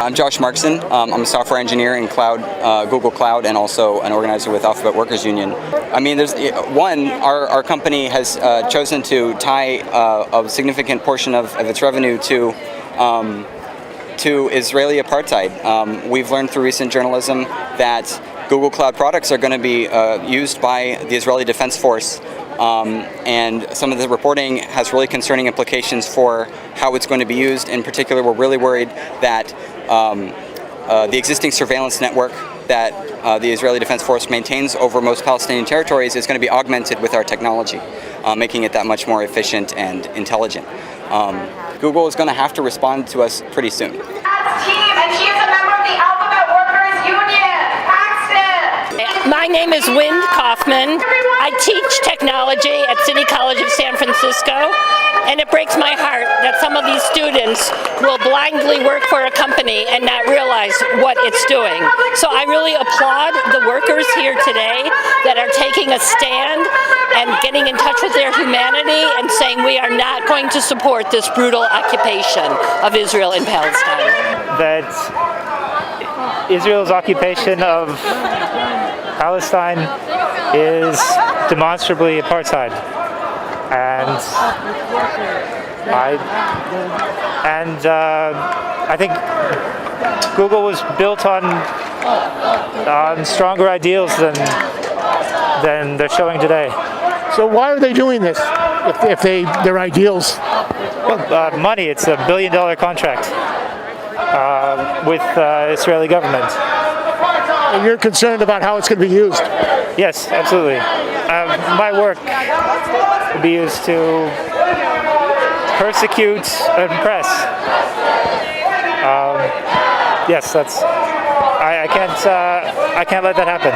I'm Josh Markson. I'm a software engineer in cloud, Google Cloud, and also an organizer with Alphabet Workers Union. I mean, our company has chosen to tie a significant portion of its revenue to Israeli apartheid. We've learned through recent journalism that Google Cloud products are going to be used by the Israeli Defense Force. And some of the reporting has really concerning implications for how it's going to be used. In particular, we're really worried that the existing surveillance network that the Israeli Defense Force maintains over most Palestinian territories is going to be augmented with our technology, making it that much more efficient and intelligent. Google is going to have to respond to us pretty soon. Team, and she is a member of the Alphabet Workers Union. Paxton. My name is Wind Kaufman. I teach technology at City College of San Francisco, and it breaks my heart that some of these students will blindly work for a company and not realize what it's doing. So I really applaud the workers here today that are taking a stand and getting in touch with their humanity and saying we are not going to support this brutal occupation of Israel and Palestine. That Israel's occupation of Palestine is demonstrably apartheid, and I think Google was built on stronger ideals than they're showing today. So why are they doing this if their ideals? Well, money. It's $1 billion contract with Israeli government. And you're concerned about how it's going to be used? Yes, absolutely. My work will be used to persecute and oppress. Yes, I can't let that happen.